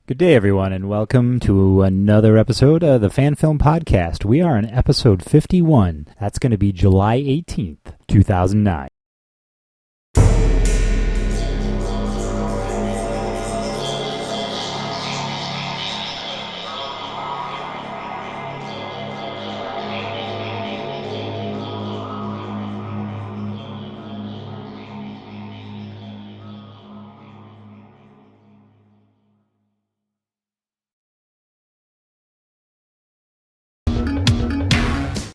Good day, everyone, and welcome to another episode of the Fan Film Podcast. We are on episode 51. That's going to be July 18th, 2009.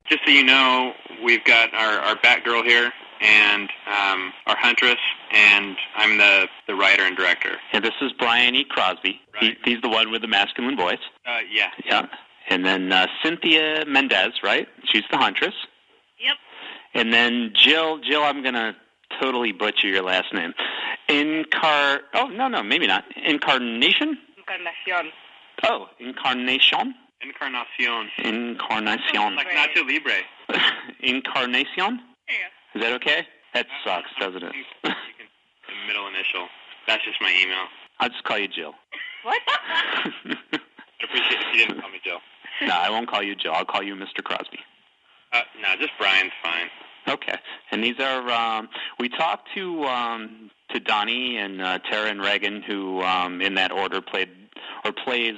Just so you know, we've got our Batgirl here and our Huntress, and I'm the writer and director. Yeah, this is Brian Crosby. Right. He's the one with the masculine voice. Yeah. Yeah. And then Cynthia Mendez, right? She's the Huntress. Yep. And then Jill, I'm going to totally butcher your last name. Oh, no, maybe not. Encarnacion? Encarnacion. Oh, Encarnacion? Encarnacion. Like Nacho Libre. Encarnacion? Yeah. Is that okay? That sucks, doesn't it? The middle initial. That's just my email. I'll just call you Jill. What? I'd appreciate it if you didn't call me Jill. No, I won't call you Jill. I'll call you Mr. Crosby. No, just Brian's fine. Okay. And these are, we talked to Donnie and Tara and Regan, who, in that order, plays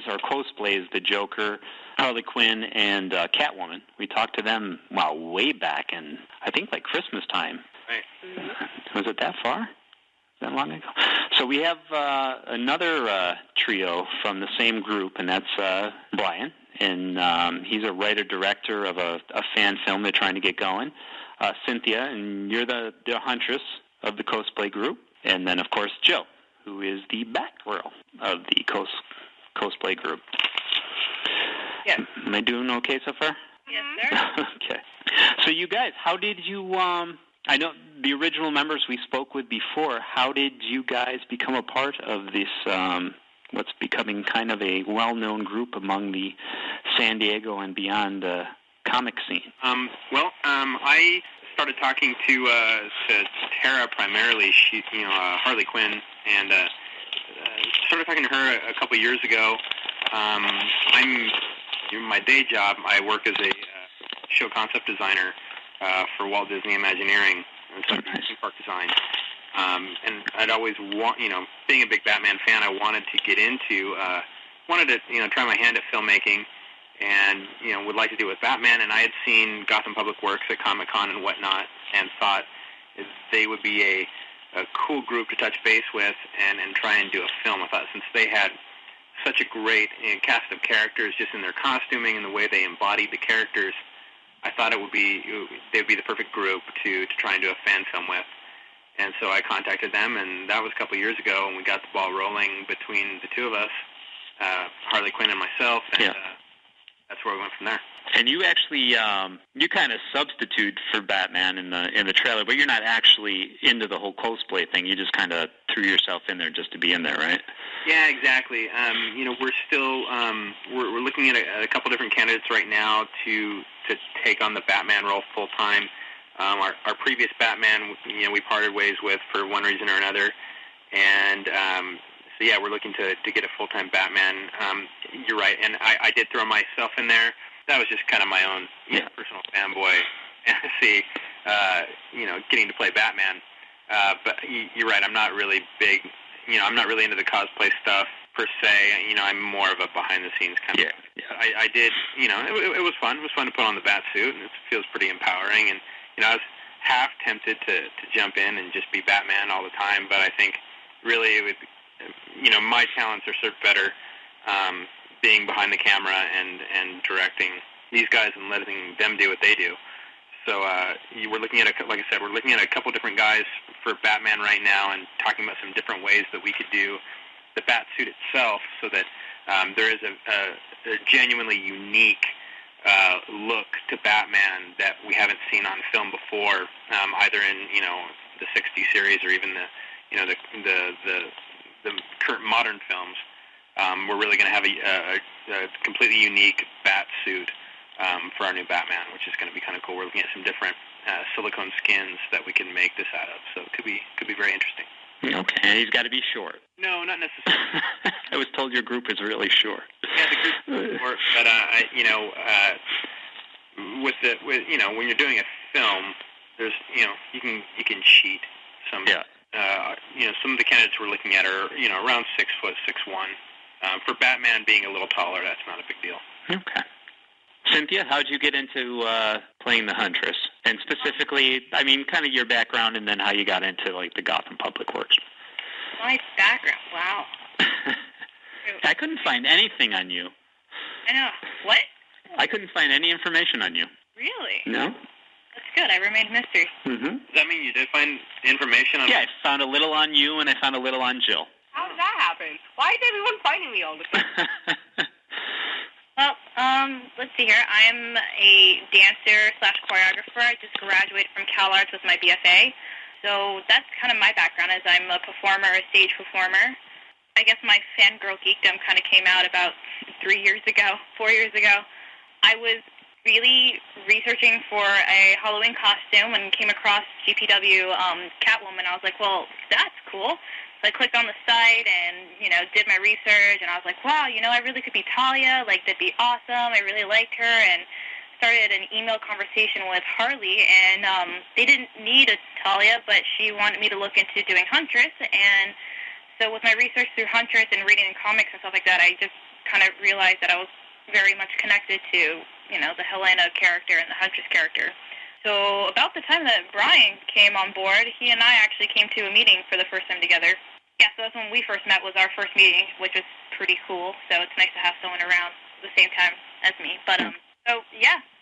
or cosplays the Joker, Harley Quinn, and Catwoman. We talked to them, way back in, I think, like Christmas time. Right. Was it that far? That long ago? So we have another trio from the same group, and that's Brian. And he's a writer-director of a fan film they're trying to get going. Cynthia, and you're the Huntress of the cosplay group. And then, of course, Jill, who is the Batgirl of the cosplay group. Yes. Am I doing okay so far? Yes, sir. Okay. So you guys, how did you, I know the original members we spoke with before, how did you guys become a part of this, what's becoming kind of a well-known group among the San Diego and beyond comic scene? I started talking to Tara primarily, she, Harley Quinn, and started talking to her a couple years ago. My day job, I work as a show concept designer for Walt Disney Imagineering, and so theme park design. And I'd always being a big Batman fan, I wanted to get into, try my hand at filmmaking, and would like to do it with Batman. And I had seen Gotham Public Works at Comic-Con and whatnot, and thought they would be a cool group to touch base with and try and do a film. I thought since they had such a great cast of characters just in their costuming and the way they embodied the characters, I thought they would be the perfect group to try and do a fan film with. And so I contacted them, and that was a couple years ago, and we got the ball rolling between the two of us, Harley Quinn and myself, and that's where we went from there. And you actually, you kind of substitute for Batman in the trailer, but you're not actually into the whole cosplay thing. You just kind of threw yourself in there just to be in there, right? Yeah, exactly. We're still we're looking at a couple different candidates right now to take on the Batman role full time. Our previous Batman, we parted ways with for one reason or another, and we're looking to get a full time Batman. You're right, and I did throw myself in there. That was just kind of my own personal fanboy fantasy, getting to play Batman. But you're right, I'm not really big. I'm not really into the cosplay stuff per se. I'm more of a behind-the-scenes kind of. Yeah. I did. It was fun. It was fun to put on the bat suit, and it feels pretty empowering. And I was half tempted to jump in and just be Batman all the time, but I think really it would. My talents are served better being behind the camera and directing these guys and letting them do what they do. So we're looking at we're looking at a couple different guys for Batman right now, and talking about some different ways that we could do the bat suit itself, so that there is a genuinely unique look to Batman that we haven't seen on film before, either in the '60s series or even the current modern films. We're really going to have a completely unique bat suit for our new Batman, which is going to be kind of cool. We're looking at some different silicone skins that we can make this out of, so it could be very interesting. Okay, and he's got to be short. No, not necessarily. I was told your group is really short. Yeah, the group is short, but when you're doing a film, there's you can cheat some. Yeah. Some of the candidates we're looking at are around 6 foot, 6'1". For Batman being a little taller, that's not a big deal. Okay. Cynthia, how'd you get into playing the Huntress? And specifically, I mean, kind of your background and then how you got into, like, the Gotham Public Works. My background, wow. I couldn't find anything on you. I know. What? I couldn't find any information on you. Really? No? That's good. I remained a mystery. Mm-hmm. Does that mean you did find information on... Yeah, I found a little on you and I found a little on Jill. How did that happen? Why is everyone finding me all the time? Well, let's see here. I'm a dancer/choreographer. I just graduated from CalArts with my BFA. So that's kind of my background, is I'm a performer, a stage performer. I guess my fangirl geekdom kind of came out about 4 years ago. I was really researching for a Halloween costume and came across GPW Catwoman. I was like, well, that's cool. So I clicked on the site and, did my research, and I was like, wow, I really could be Talia. Like, that'd be awesome. I really liked her, and started an email conversation with Harley, and they didn't need a Talia, but she wanted me to look into doing Huntress, and so with my research through Huntress and reading in comics and stuff like that, I just kind of realized that I was very much connected to, the Helena character and the Huntress character. So about the time that Brian came on board, he and I actually came to a meeting for the first time together. Yeah, so that's when we first met, was our first meeting, which was pretty cool. So it's nice to have someone around at the same time as me. But,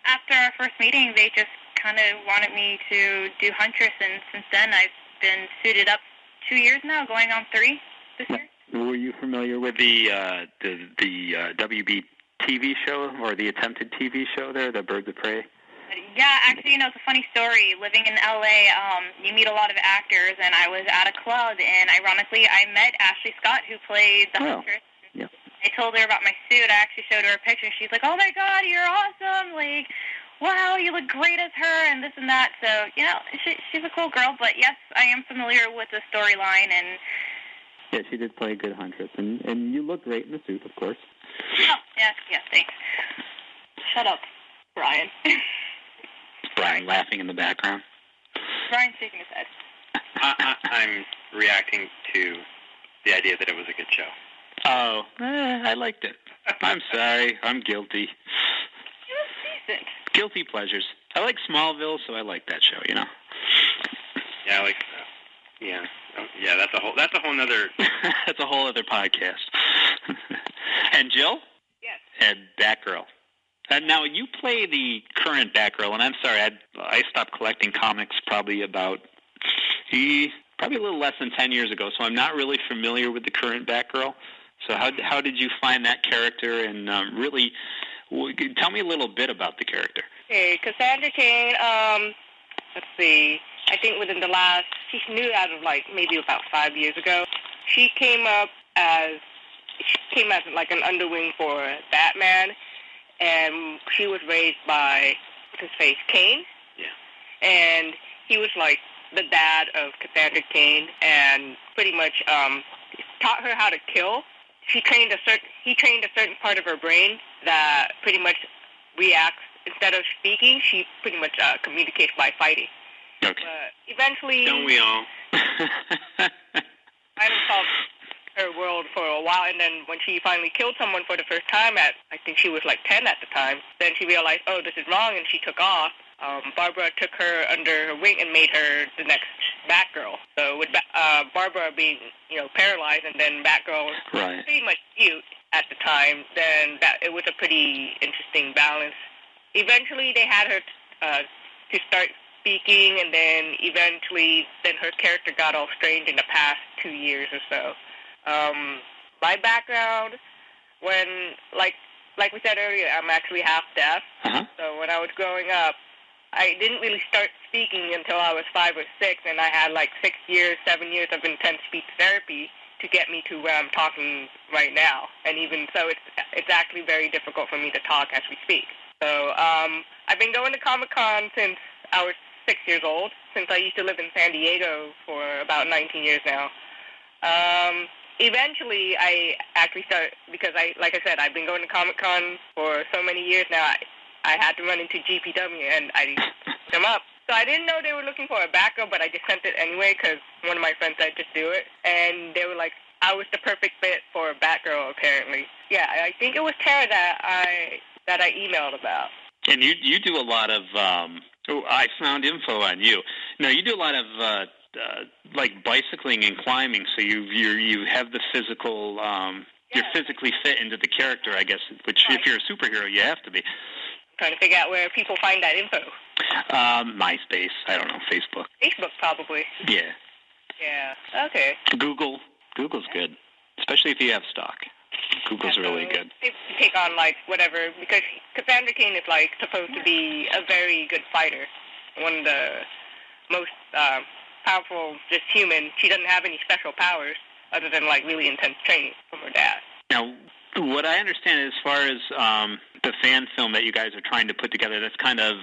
after our first meeting, they just kind of wanted me to do Huntress, and since then I've been suited up 2 years now, going on 3 this year. Were you familiar with the WB TV show, or the attempted TV show there, the Birds of Prey? Yeah, actually, it's a funny story. Living in L.A., you meet a lot of actors, and I was at a club, and ironically, I met Ashley Scott, who played the Huntress. Yeah. I told her about my suit. I actually showed her a picture. She's like, oh, my God, you're awesome. Like, wow, you look great as her, and this and that. So, she's a cool girl, but yes, I am familiar with the storyline. And yeah, she did play a good Huntress, and you look great in the suit, of course. Oh, yes, thanks. Shut up, Brian. Brian laughing in the background. Brian's shaking his head. I'm reacting to the idea that it was a good show. Oh, I liked it. I'm sorry. I'm guilty. It was decent. Guilty pleasures. I like Smallville, so I like that show, Yeah, I like that. Yeah. Yeah, that's a whole nother... That's a whole other podcast. And Jill? Yes. And Batgirl. Now, you play the current Batgirl, and I'm sorry, I stopped collecting comics probably a little less than 10 years ago, so I'm not really familiar with the current Batgirl. So how did you find that character, and really, tell me a little bit about the character. Okay, Cassandra Cain, let's see, I think within the last, she's new as of maybe about 5 years ago. She came as like an underwing for Batman, and she was raised by, Kane. Yeah. And he was like the dad of Cassandra Cain, and pretty much taught her how to kill. He trained a certain part of her brain that pretty much reacts. Instead of speaking, she pretty much communicates by fighting. Okay. But eventually, Don't we all? I solved her world for a while, and then when she finally killed someone for the first time I think she was 10 at the time, then she realized, oh, this is wrong, and she took off. Barbara took her under her wing and made her the next Batgirl. So with Barbara being, paralyzed, and then Batgirl was pretty much mute at the time, then it was a pretty interesting balance. Eventually, they had her to start speaking, and then eventually, her character got all strange in the past 2 years or so. My background, when, like we said earlier, I'm actually half deaf. Uh-huh. So when I was growing up, I didn't really start speaking until I was 5 or 6, and I had 7 years of intense speech therapy to get me to where I'm talking right now. And even so, it's actually very difficult for me to talk as we speak. So I've been going to Comic-Con since I was 6 years old, since I used to live in San Diego for about 19 years now. Eventually, I actually started, because like I said, I've been going to Comic-Con for so many years now, I had to run into GPW, and I looked them up. So I didn't know they were looking for a Batgirl, but I just sent it anyway, because one of my friends said just do it. And they were like, I was the perfect fit for Batgirl, apparently. Yeah, I think it was Tara that I emailed about. And you do a lot of, I found info on you. No, you do a lot of, like bicycling and climbing, so you have the physical, you're physically fit into the character, I guess, which if you're a superhero, you have to be. Trying to figure out where people find that info. MySpace, I don't know, Facebook. Facebook, probably. Yeah. Yeah, okay. Google's good, especially if you have stock. Google's really good. They take on, like, whatever, because Cassandra Cain is, like, supposed to be a very good fighter. One of the most powerful, just human. She doesn't have any special powers other than, like, really intense training from her dad. Now, what I understand as far as the fan film that you guys are trying to put together, that's kind of,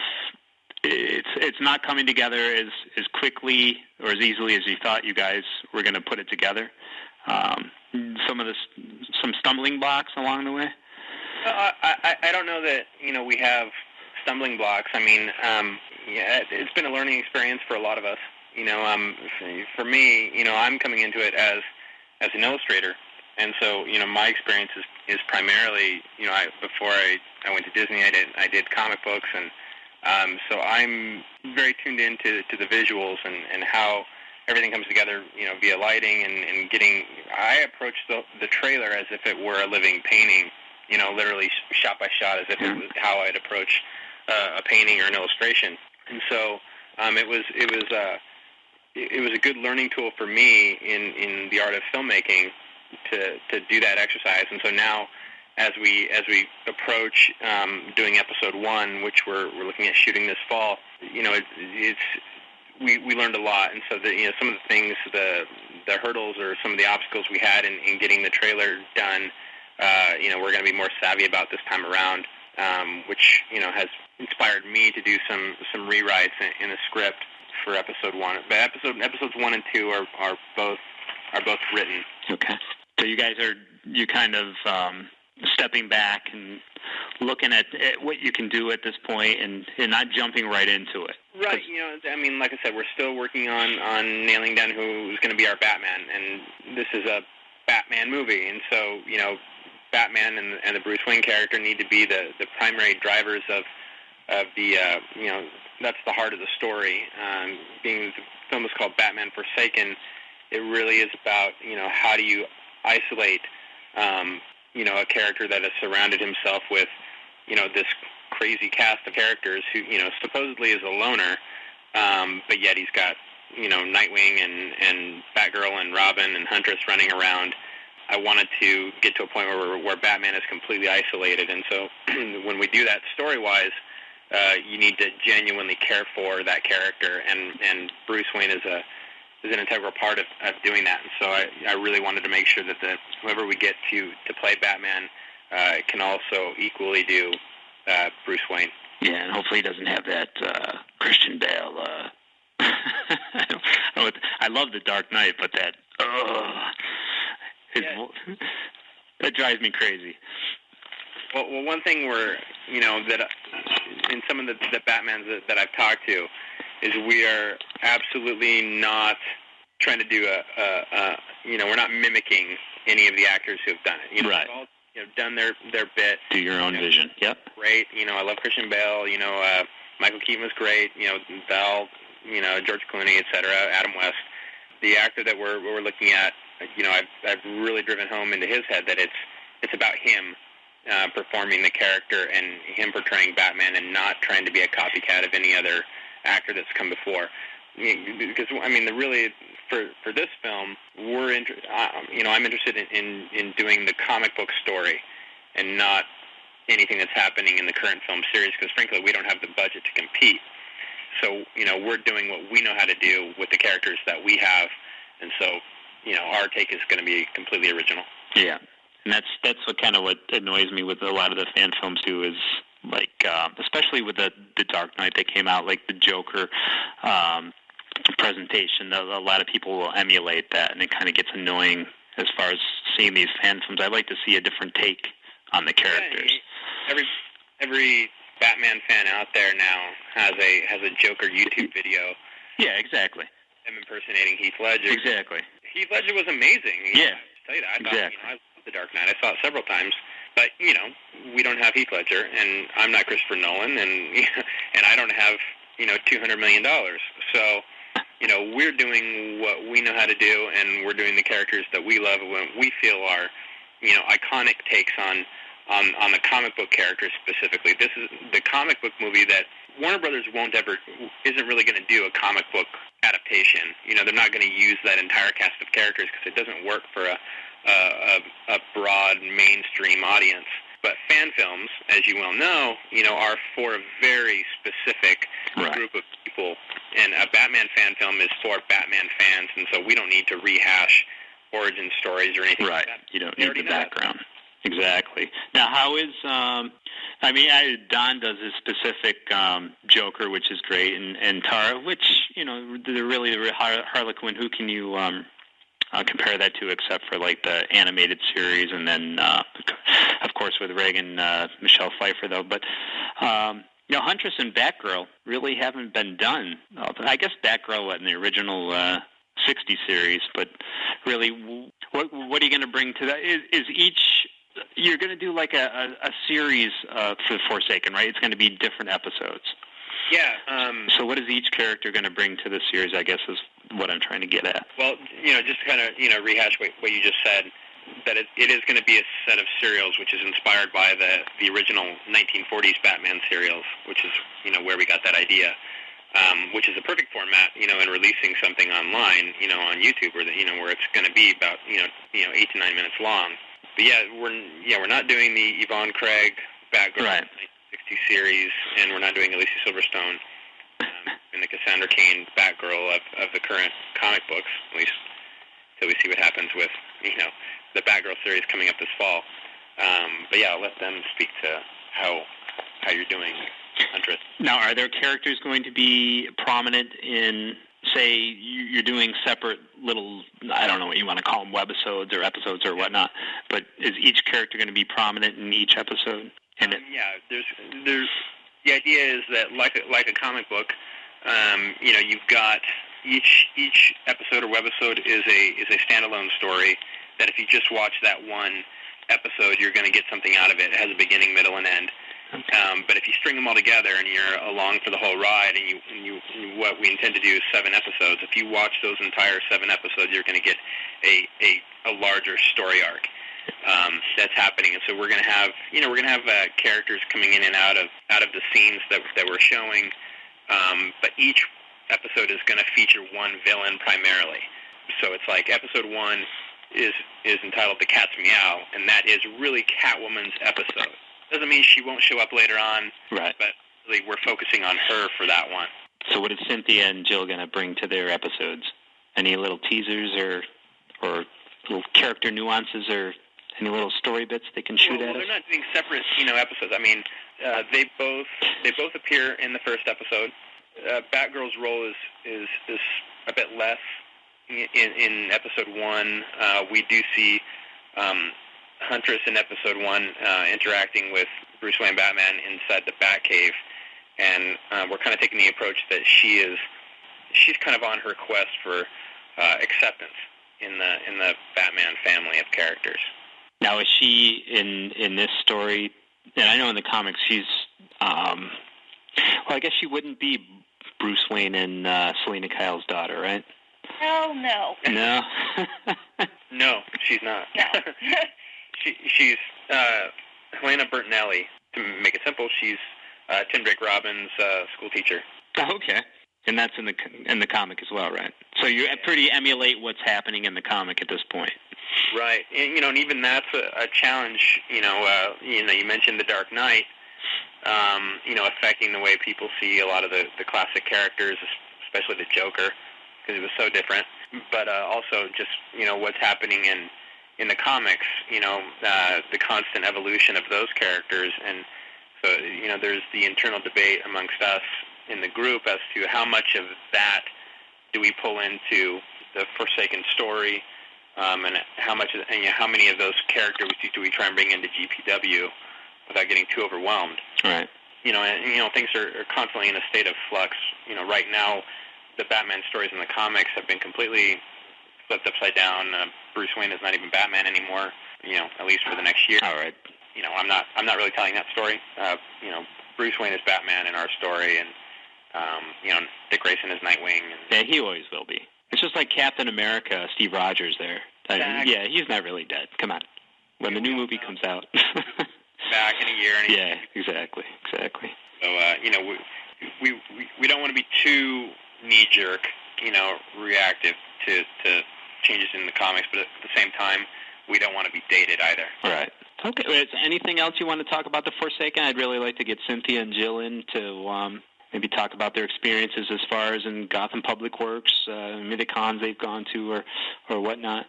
it's not coming together as quickly or as easily as you thought you guys were going to put it together. Some stumbling blocks along the way? I don't know that, we have stumbling blocks. I mean, it's been a learning experience for a lot of us. For me, I'm coming into it as an illustrator. And so, my experience is primarily, before I went to Disney, I did comic books, and so I'm very tuned into the visuals and how everything comes together, via lighting and getting. I approach the trailer as if it were a living painting, literally shot by shot, as if it was how I'd approach a painting or an illustration. And so it was a good learning tool for me in the art of filmmaking to do that exercise. And so now, as we approach doing episode 1, which we're looking at shooting this fall, we learned a lot. And so some of the things, the hurdles or some of the obstacles we had in getting the trailer done, we're going to be more savvy about this time around, which has inspired me to do some rewrites in the script for episode 1. But episodes 1 and 2 are both written. Okay. So you guys are kind of stepping back and looking at what you can do at this point and not jumping right into it. Right. I mean, like I said, we're still working on nailing down who's going to be our Batman, and this is a Batman movie, and so Batman and the Bruce Wayne character need to be the primary drivers of the that's the heart of the story. Being the film is called Batman Forsaken, it really is about how do you isolate a character that has surrounded himself with this crazy cast of characters who supposedly is a loner, but yet he's got Nightwing and Batgirl and Robin and Huntress running around. I wanted to get to a point where Batman is completely isolated, and so when we do that story-wise, you need to genuinely care for that character, and Bruce Wayne is an integral part of doing that. And so I really wanted to make sure that whoever we get to play Batman can also equally do Bruce Wayne. Yeah, and hopefully he doesn't have that Christian Bale. I love The Dark Knight, but that that drives me crazy. Well, one thing that in some of the Batmans that I've talked to is we are absolutely not trying to do we're not mimicking any of the actors who have done it. Right. They've all done their bit. Do your own vision. Yep. Great. I love Christian Bale. Michael Keaton was great. Bell. George Clooney, etc. Adam West. The actor that we're looking at, I've really driven home into his head that it's about him performing the character and him portraying Batman and not trying to be a copycat of any other actor that's come before. Because for this film, I'm interested in doing the comic book story and not anything that's happening in the current film series. Because frankly, we don't have the budget to compete. So we're doing what we know how to do with the characters that we have, and so our take is going to be completely original. Yeah. And that's what annoys me with a lot of the fan films too, is like especially with the Dark Knight that came out, like the Joker, presentation. A lot of people will emulate that, and it kind of gets annoying as far as seeing these fan films. I'd like to see a different take on the characters. Yeah, every Batman fan out there now has a Joker YouTube video. Yeah, exactly. Him impersonating Heath Ledger. Exactly. Heath Ledger was amazing. Yeah. I'll tell you that. Exactly. I love The Dark Knight. I saw it several times. But, we don't have Heath Ledger, and I'm not Christopher Nolan, and I don't have, $200 million. So, we're doing what we know how to do, and we're doing the characters that we love when we feel are, iconic takes on the comic book characters specifically. This is the comic book movie that Warner Brothers isn't really going to do a comic book adaptation. They're not going to use that entire cast of characters because it doesn't work for a broad mainstream audience. But fan films, as you well know, are for a very specific group of people. And a Batman fan film is for Batman fans, and so we don't need to rehash origin stories or anything like that. You don't need the background. Exactly. Now, how is Don does his specific Joker, which is great, and Tara, which they're really Harley Quinn. Who can you compare that to, except for like the animated series, and then of course with Regan, Michelle Pfeiffer though. But Huntress and Batgirl really haven't been done. I guess Batgirl in the original 60 series, but really, what are you going to bring to that? Is each you're going to do like a series for Forsaken, right? It's going to be different episodes. Yeah. So what is each character going to bring to the series, I guess, is what I'm trying to get at. Well, just to kind of, rehash what you just said, that it is going to be a set of serials which is inspired by the original 1940s Batman serials, which is, where we got that idea, which is a perfect format, in releasing something online, on YouTube, where where it's going to be about, 8 to 9 minutes long. But we're not doing the Yvonne Craig Batgirl 1960 series, and we're not doing Alicia Silverstone and the Cassandra Cain Batgirl of the current comic books, at least till we see what happens with the Batgirl series coming up this fall. But I'll let them speak to how you're doing, Huntress. Now, are there characters going to be prominent in, say, you're doing separate little, I don't know what you want to call them, webisodes or episodes or whatnot, but is each character going to be prominent in each episode? There's the idea is that like a comic book, you've got each episode or webisode is a standalone story that if you just watch that one episode, you're going to get something out of it. It has a beginning, middle, and end. But if you string them all together and you're along for the whole ride, and you what we intend to do is 7 episodes. If you watch those entire 7 episodes, you're going to get a larger story arc that's happening. And so we're going to have characters coming in and out of the scenes that we're showing. But each episode is going to feature one villain primarily. So it's like episode 1 is entitled The Cat's Meow, and that is really Catwoman's episode. Doesn't mean she won't show up later on, right? But really we're focusing on her for that one. So what is Cynthia and Jill going to bring to their episodes? Any little teasers or little character nuances or any little story bits they can shoot at us? They're not doing separate, episodes. I mean, they both appear in the first episode. Batgirl's role is a bit less in episode 1. We do see Huntress in episode 1 interacting with Bruce Wayne Batman inside the Batcave, and we're kind of taking the approach that she's kind of on her quest for acceptance in the Batman family of characters. Now, is she in this story? And I know in the comics she's well, I guess she wouldn't be Bruce Wayne and Selena Kyle's daughter, right? Hell no. No. No, she's not. No. She's Helena Bertinelli. To make it simple, she's Tim Drake Robbins' school teacher. Oh, okay. And that's in the comic as well, right? So you pretty emulate what's happening in the comic at this point. Right. And, and even that's a challenge. You mentioned The Dark Knight, affecting the way people see a lot of the classic characters, especially the Joker, because it was so different. But also just, what's happening in the comics, the constant evolution of those characters. And so, there's the internal debate amongst us in the group as to how much of that do we pull into the Forsaken story, and how many of those characters do we try and bring into GPW without getting too overwhelmed? Right. Things are constantly in a state of flux. Right now, the Batman stories in the comics have been completely flipped upside down. Bruce Wayne is not even Batman anymore. At least for the next year. All right. I'm not really telling that story. Bruce Wayne is Batman in our story, and Dick Grayson is Nightwing. Yeah, he always will be. It's just like Captain America, Steve Rogers there. Exactly. Yeah, he's not really dead. Come on. When the new movie comes out. Back in a year. Yeah, exactly. So, we don't want to be too knee-jerk, reactive to changes in the comics, but at the same time, we don't want to be dated either. Right. Okay. Is anything else you want to talk about the Forsaken? I'd really like to get Cynthia and Jill in to maybe talk about their experiences as far as in Gotham Public Works, maybe the cons they've gone to or whatnot.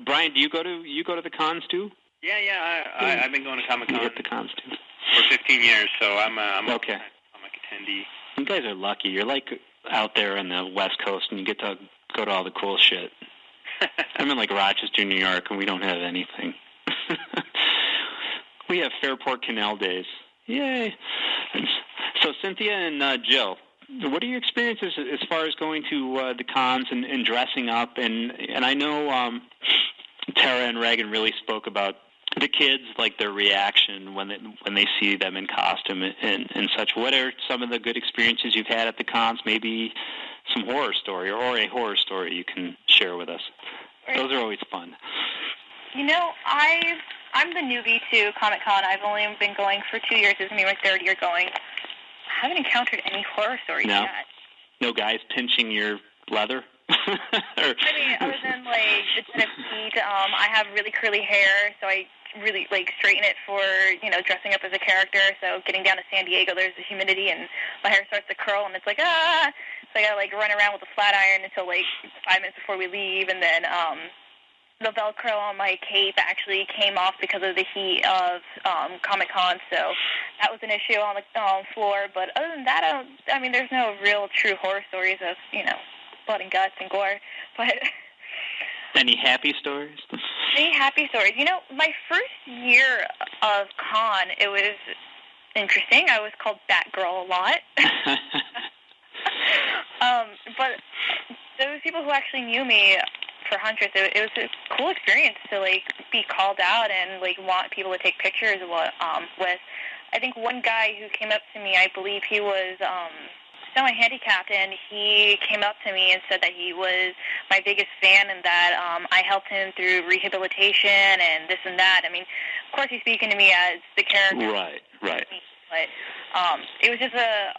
Brian, do you go to the cons too? Yeah. I've been going to Comic-Con. You hit the cons too. For 15 years, so I'm okay. I'm like a attendee. You guys are lucky. You're like out there on the West Coast, and you get to go to all the cool shit. I'm in like Rochester, New York, and we don't have anything. We have Fairport Canal days. Yay! So Cynthia and Jill, what are your experiences as far as going to the cons and dressing up? And I know Tara and Regan really spoke about the kids, like their reaction when they see them in costume and such. What are some of the good experiences you've had at the cons? Maybe some horror story or a horror story you can share with us. Those are always fun. I'm the newbie to Comic-Con. I've only been going for 2 years. This is my third year going. I haven't encountered any horror stories yet. No guys pinching your leather? I mean, other than, like, the tip feet, I have really curly hair, so I really, like, straighten it for, dressing up as a character. So getting down to San Diego, there's the humidity, and my hair starts to curl, and it's like, ah! So I gotta, like, run around with a flat iron until, like, 5 minutes before we leave, and then, the Velcro on my cape actually came off because of the heat of Comic-Con, so that was an issue on the floor. But other than that, there's no real true horror stories of, blood and guts and gore. But any happy stories? Any happy stories? My first year of con, it was interesting. I was called Batgirl a lot. But those people who actually knew me for Huntress, it was a cool experience to, like, be called out and, like, want people to take pictures with. I think one guy who came up to me, I believe he was semi-handicapped, and he came up to me and said that he was my biggest fan and that I helped him through rehabilitation and this and that. I mean, of course he's speaking to me as the character. Right. But it was just a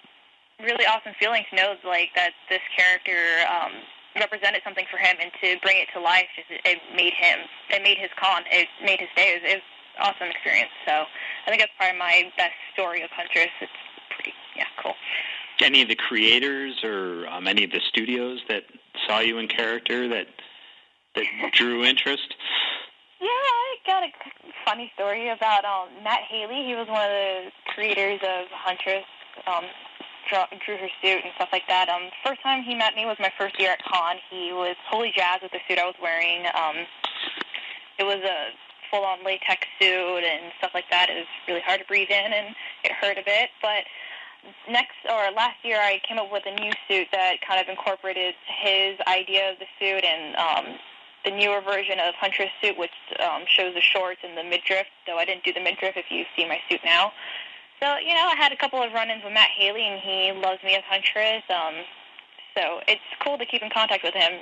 really awesome feeling to know, like, that this character represented something for him, and to bring it to life, it made his con, it made his day. It was an awesome experience. So I think that's probably my best story of Huntress. It's pretty, cool. Any of the creators or any of the studios that saw you in character that drew interest? Yeah, I got a funny story about Matt Haley. He was one of the creators of Huntress. Drew her suit and stuff like that. First time he met me was my first year at con. He was totally jazzed with the suit I was wearing. It was a full-on latex suit and stuff like that. It was really hard to breathe in, and it hurt a bit. But last year, I came up with a new suit that kind of incorporated his idea of the suit and the newer version of Huntress suit, which shows the shorts and the midriff, though I didn't do the midriff if you see my suit now. So, I had a couple of run-ins with Matt Haley, and he loves me as Huntress. So it's cool to keep in contact with him.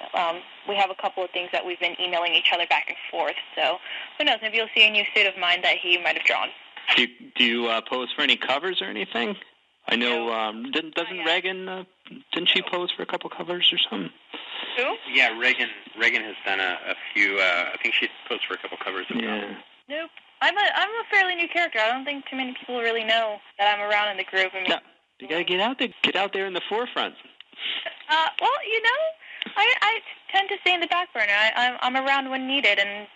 We have a couple of things that we've been emailing each other back and forth. So who knows, maybe you'll see a new suit of mine that he might have drawn. Do you pose for any covers or anything? I know, doesn't Regan, didn't she pose for a couple covers or something? Who? Yeah, Regan has done a few, I think she posed for a couple covers as well. Nope. I'm a fairly new character. I don't think too many people really know that I'm around in the group. I mean, you gotta get out there in the forefront. Well, I tend to stay in the back burner. I'm around when needed and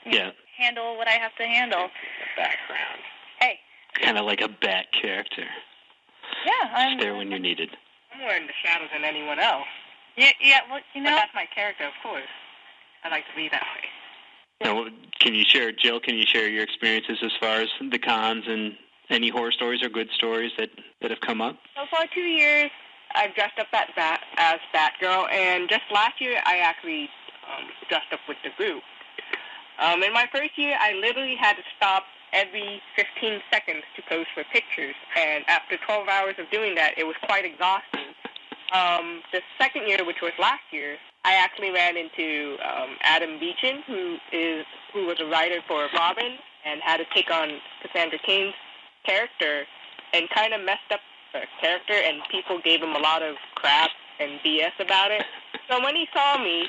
handle what I have to handle. The background. Hey. Kind of like a bat character. Yeah, I'm there when you're needed. I'm more in the shadows than anyone else. Yeah, well, But that's my character, of course. I like to be that way. Now, can you share, Jill, your experiences as far as the cons and any horror stories or good stories that have come up? So for 2 years, I've dressed up as Batgirl, and just last year, I actually dressed up with the group. In my first year, I literally had to stop every 15 seconds to pose for pictures, and after 12 hours of doing that, it was quite exhausting. The second year, which was last year, I actually ran into Adam Beechin, who was a writer for Robin and had to take on Cassandra Cain's character and kind of messed up the character, and people gave him a lot of crap and BS about it. So when he saw me,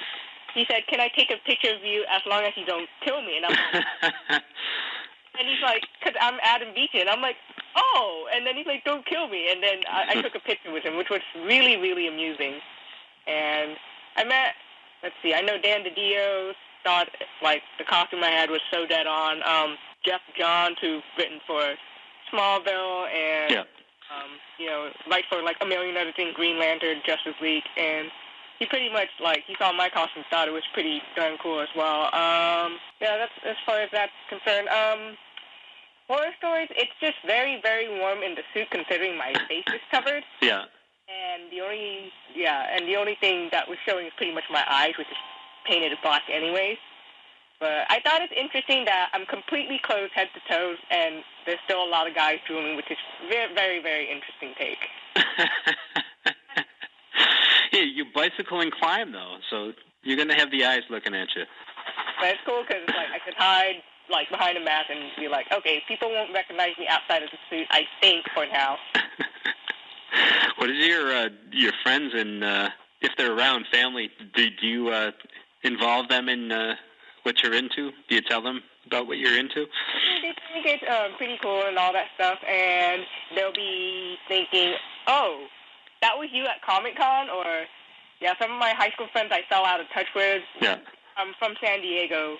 he said, "Can I take a picture of you as long as you don't kill me?" And I'm like, and he's like, "Because I'm Adam Beechin." I'm like, "Oh," and then he's like, "Don't kill me." And then I took a picture with him, which was really, really amusing. And I met, I know Dan DiDio thought, like, the costume I had was so dead on. Jeff Johns, who's written for Smallville and, writes for, like, a million other things, Green Lantern, Justice League, and he pretty much, he saw my costume, thought it was pretty darn cool as well. That's as far as that's concerned. Horror stories, it's just very, very warm in the suit considering my face is covered. Yeah. And the only thing that was showing is pretty much my eyes, which is painted black anyways. But I thought it's interesting that I'm completely clothed head to toe, and there's still a lot of guys drooling, which is very, very, very interesting take. Yeah, you bicycle and climb, though, so you're going to have the eyes looking at you. But it's cool because I could hide behind a mask and be like, okay, people won't recognize me outside of the suit, I think, for now. What is your friends and, if they're around, family, do you involve them in what you're into? Do you tell them about what you're into? They think it's pretty cool and all that stuff, and they'll be thinking, oh, that was you at Comic-Con? Or, some of my high school friends I fell out of touch with. Yeah. I'm from San Diego.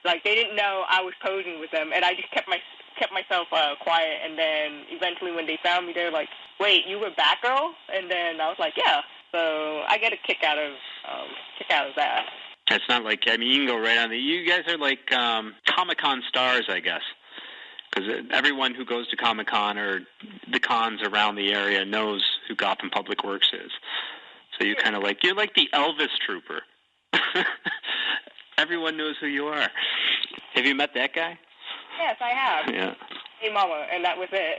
They didn't know I was posing with them, and I just kept myself quiet, and then eventually when they found me, they're like, wait, you were Batgirl? And then I was like, yeah. So I get a kick out of that. It's not like, you can go right on you guys are like Comic-Con stars, I guess. Because everyone who goes to Comic-Con or the cons around the area knows who Gotham Public Works is. So you're kind of like, you're like the Elvis Trooper. Everyone knows who you are. Have you met that guy? Yes, I have. Yeah. Hey, Mama, and that was it.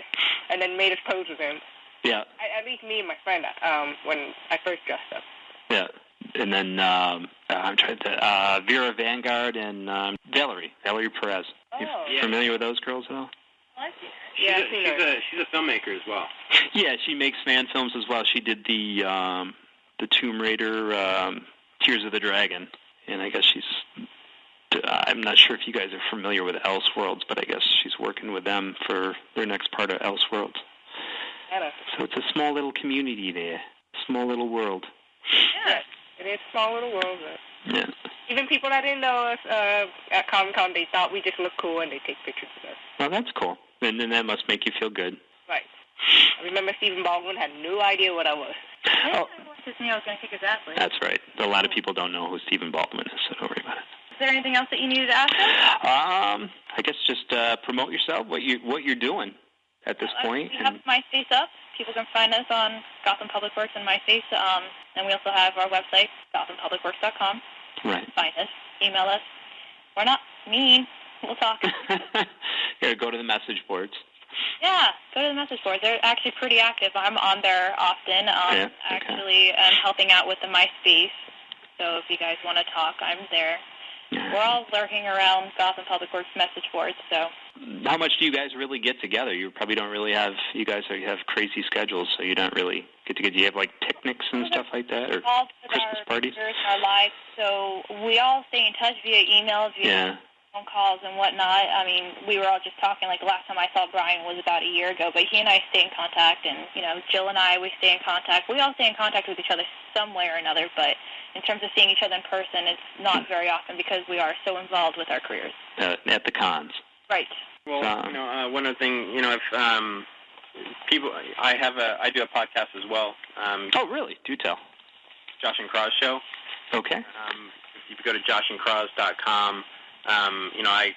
And then made us pose with him. Yeah. At least me and my friend when I first dressed up. Yeah. And then I'm trying to Vera Vanguard and Valerie Perez. Oh. You familiar with those girls at all? Yeah, she's a filmmaker as well. Yeah, she makes fan films as well. She did the Tomb Raider, Tears of the Dragon, and I guess I'm not sure if you guys are familiar with Elseworlds, but I guess she's working with them for their next part of Elseworlds. So it's a small little community there, small little world. Yeah, it is a small little world. Yeah. Even people that didn't know us at Comic-Con, they thought we just looked cool and they take pictures of us. Well, that's cool. And then that must make you feel good. Right. I remember Stephen Baldwin had no idea what I was. I just knew I was going to kick his ass later. That's right. A lot of people don't know who Stephen Baldwin is, so don't worry about it. Is there anything else that you needed to ask us? I guess just promote yourself, what you're doing at this point. We have MySpace up. People can find us on Gotham Public Works and MySpace. And we also have our website, GothamPublicWorks.com. Right. Find us. Email us. We're not mean. We'll talk. Yeah, go to the message boards. Yeah, go to the message boards. They're actually pretty active. I'm on there often. Actually, I'm helping out with the MySpace. So if you guys want to talk, I'm there. Yeah. We're all lurking around Gotham Public Works message boards. So how much do you guys really get together? You probably don't really have. You guys have crazy schedules, so you don't really get together. Do you have like picnics and stuff like that, or Christmas parties? Our lives. So we all stay in touch via emails, via phone calls and whatnot. I mean, we were all just talking, like the last time I saw Brian was about a year ago, but he and I stay in contact, and, Jill and I, we stay in contact. We all stay in contact with each other some way or another, but in terms of seeing each other in person, it's not very often because we are so involved with our careers. At the cons. Right. Well, one other thing, if people, I do a podcast as well. Oh, really? Do tell. Josh and Cross Show. Okay. If you go to joshandcross.com, I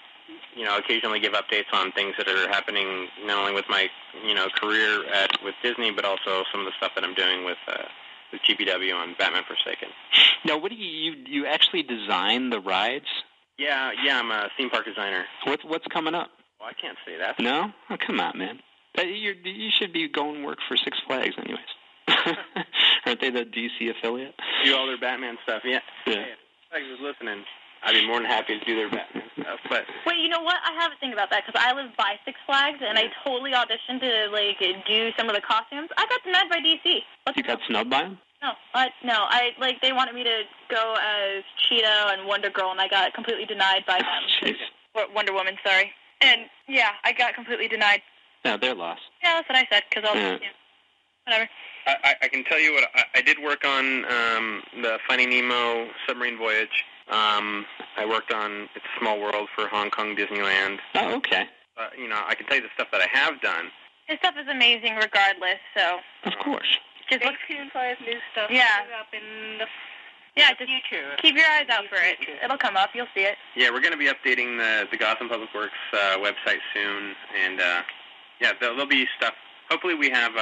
occasionally give updates on things that are happening not only with my career with Disney, but also some of the stuff that I'm doing with GPW on Batman Forsaken. Now, what do you actually design the rides? Yeah, I'm a theme park designer. What's coming up? Well, I can't say that. No? Oh, come on, man. You should be going work for Six Flags anyways. Aren't they the DC affiliate? Do all their Batman stuff, yeah. Yeah. Hey, if Six Flags was listening, I'd be more than happy to do their Batman stuff. But wait, you know what? I have a thing about that because I live by Six Flags and I totally auditioned to do some of the costumes. I got denied by DC. You got snubbed by them? No. They wanted me to go as Cheetah and Wonder Girl, and I got completely denied by them. Jeez. Wonder Woman, sorry. And yeah, I got completely denied. No, they're lost. Yeah, that's what I said. Because whatever. I can tell you what I did work on the Finding Nemo submarine voyage. I worked on It's a Small World for Hong Kong Disneyland. Oh, okay. I can tell you the stuff that I have done. His stuff is amazing regardless, so. Of course. Just look tuned for his new stuff. Yeah. Up in the just future. Keep your eyes out for it. It'll come up. You'll see it. Yeah, we're going to be updating the Gotham Public Works website soon, and there'll be stuff. Hopefully, we have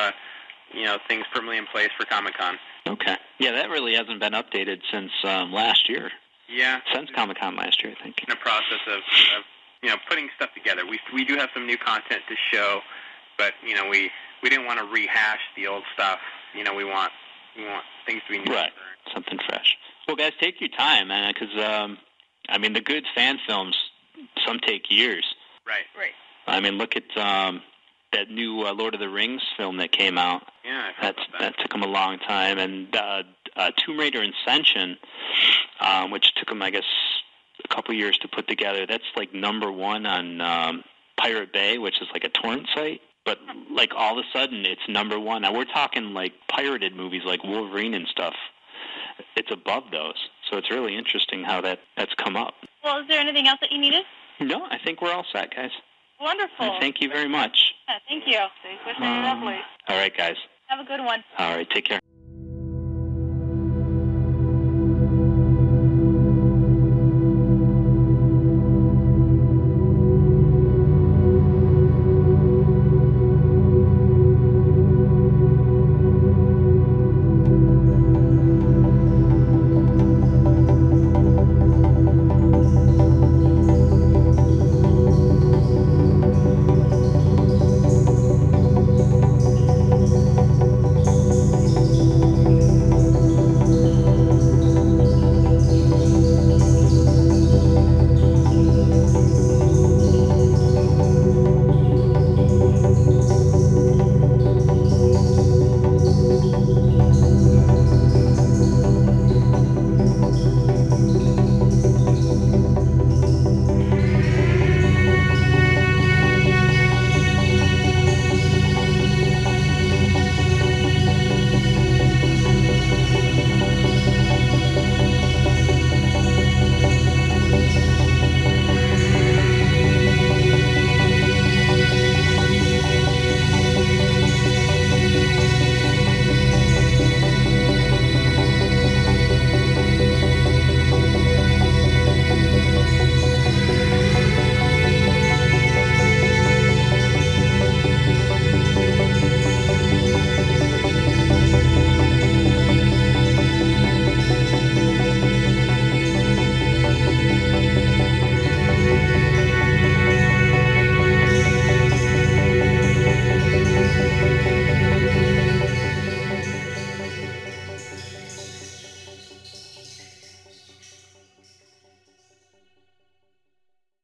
things permanently in place for Comic-Con. Okay. Yeah, that really hasn't been updated since last year. Yeah. Since Comic-Con last year, I think. In the process of putting stuff together. We do have some new content to show, but we didn't want to rehash the old stuff. We want things to be new. Right. Something fresh. Well, guys, take your time, man, because the good fan films, some take years. Right. I mean, look at that new Lord of the Rings film that came out. Yeah, that took them a long time, and Tomb Raider Ascension, which took them, I guess, a couple years to put together. That's like #1 on Pirate Bay, which is like a torrent site. But like all of a sudden, it's #1. Now we're talking like pirated movies, like Wolverine and stuff. It's above those, so it's really interesting how that's come up. Well, is there anything else that you needed? No, I think we're all set, guys. Wonderful. Thank you very much. Yeah, thank you. Thanks for staying up late. All right, guys. Have a good one. All right, take care.